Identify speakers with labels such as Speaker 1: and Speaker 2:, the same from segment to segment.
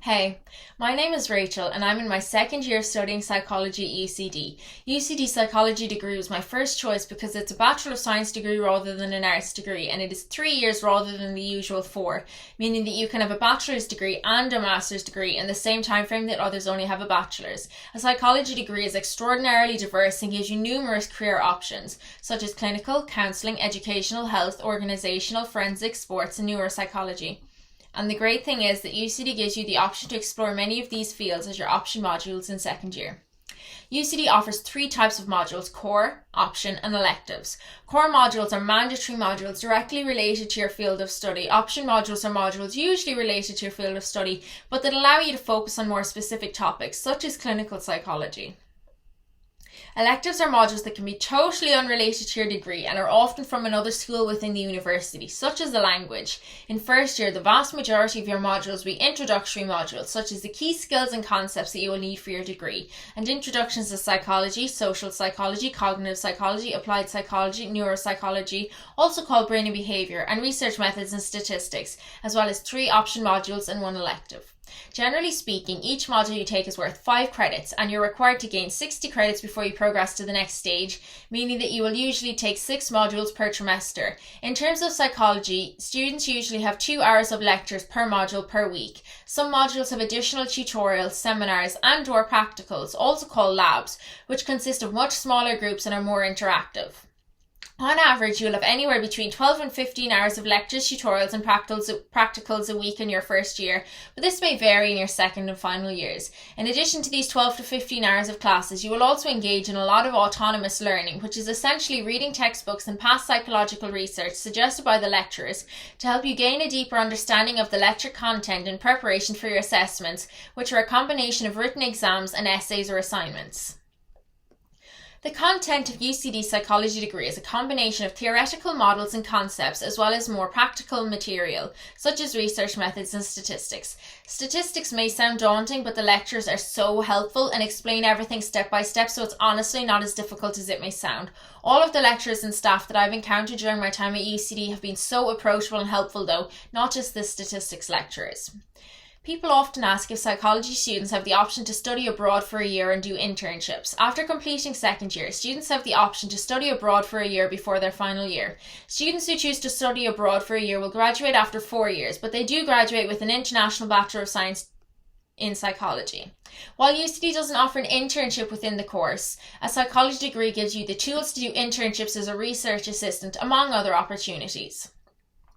Speaker 1: Hey, my name is Rachel and I'm in my second year studying psychology at UCD. UCD psychology degree was my first choice because it's a Bachelor of Science degree rather than an arts degree, and it is 3 years rather than the usual 4, meaning that you can have a bachelor's degree and a master's degree in the same time frame that others only have a bachelor's. A psychology degree is extraordinarily diverse and gives you numerous career options, such as clinical, counselling, educational, health, organisational, forensic, sports and neuropsychology. And the great thing is that UCD gives you the option to explore many of these fields as your option modules in second year. UCD offers 3 types of modules: core, option and electives. Core modules are mandatory modules directly related to your field of study. Option modules are modules usually related to your field of study, but that allow you to focus on more specific topics, such as clinical psychology. Electives are modules that can be totally unrelated to your degree and are often from another school within the university, such as the language. In first year, the vast majority of your modules will be introductory modules, such as the key skills and concepts that you will need for your degree, and introductions to psychology, social psychology, cognitive psychology, applied psychology, neuropsychology, also called brain and behaviour, and research methods and statistics, as well as 3 option modules and 1 elective. Generally speaking, each module you take is worth 5 credits and you're required to gain 60 credits before you progress to the next stage, meaning that you will usually take 6 modules per trimester. In terms of psychology, students usually have 2 hours of lectures per module per week. Some modules have additional tutorials, seminars and/or practicals, also called labs, which consist of much smaller groups and are more interactive. On average, you'll have anywhere between 12 and 15 hours of lectures, tutorials and practicals a week in your first year, but this may vary in your second and final years. In addition to these 12 to 15 hours of classes, you will also engage in a lot of autonomous learning, which is essentially reading textbooks and past psychological research suggested by the lecturers to help you gain a deeper understanding of the lecture content in preparation for your assessments, which are a combination of written exams and essays or assignments. The content of UCD psychology degree is a combination of theoretical models and concepts as well as more practical material, such as research methods and statistics. Statistics may sound daunting, but the lectures are so helpful and explain everything step by step, so it's honestly not as difficult as it may sound. All of the lecturers and staff that I've encountered during my time at UCD have been so approachable and helpful though, not just the statistics lecturers. People often ask if psychology students have the option to study abroad for a year and do internships. After completing second year, students have the option to study abroad for a year before their final year. Students who choose to study abroad for a year will graduate after 4 years, but they do graduate with an International Bachelor of Science in Psychology. While UCD doesn't offer an internship within the course, a psychology degree gives you the tools to do internships as a research assistant, among other opportunities.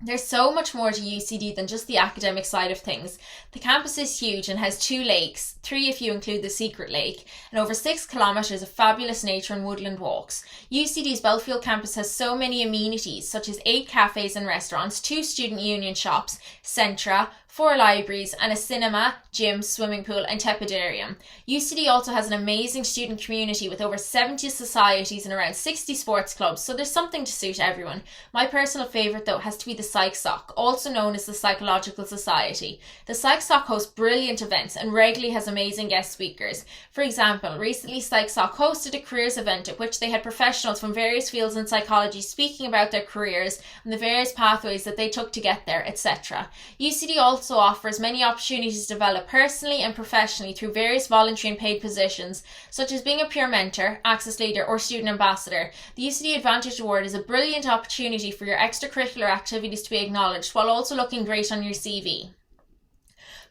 Speaker 1: There's so much more to UCD than just the academic side of things. The campus is huge and has 2 lakes, 3 if you include the secret lake, and over 6 kilometres of fabulous nature and woodland walks. UCD's Belfield campus has so many amenities, such as 8 cafes and restaurants, 2 student union shops, Centra, 4 libraries and a cinema, gym, swimming pool and tepidarium. UCD also has an amazing student community with over 70 societies and around 60 sports clubs, so there's something to suit everyone. My personal favourite though has to be the Psych Soc, also known as the Psychological Society. The Psych Soc hosts brilliant events and regularly has amazing guest speakers. For example, recently Psych Soc hosted a careers event at which they had professionals from various fields in psychology speaking about their careers and the various pathways that they took to get there, etc. UCD also offers many opportunities to develop personally and professionally through various voluntary and paid positions, such as being a peer mentor, access leader or student ambassador. The UCD Advantage Award is a brilliant opportunity for your extracurricular activities to be acknowledged while also looking great on your CV.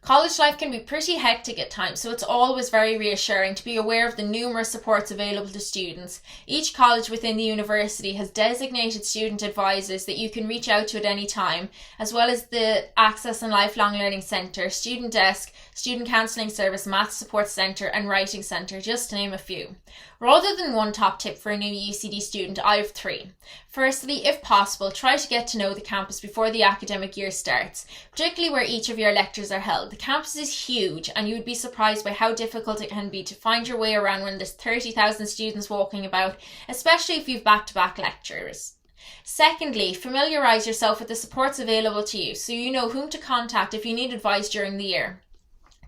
Speaker 1: College life can be pretty hectic at times, so it's always very reassuring to be aware of the numerous supports available to students. Each college within the university has designated student advisors that you can reach out to at any time, as well as the Access and Lifelong Learning Centre, Student Desk, Student Counselling Service, Math Support Centre and Writing Centre, just to name a few. Rather than one top tip for a new UCD student, I have 3. Firstly, if possible, try to get to know the campus before the academic year starts, particularly where each of your lectures are held. The campus is huge and you would be surprised by how difficult it can be to find your way around when there's 30,000 students walking about, especially if you've back-to-back lectures. Secondly, familiarise yourself with the supports available to you so you know whom to contact if you need advice during the year.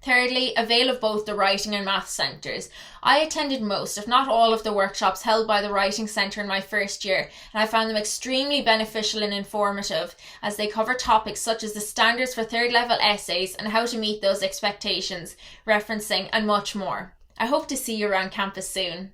Speaker 1: Thirdly, avail of both the writing and maths centres. I attended most, if not all, of the workshops held by the writing centre in my first year, and I found them extremely beneficial and informative as they cover topics such as the standards for third level essays and how to meet those expectations, referencing and much more. I hope to see you around campus soon.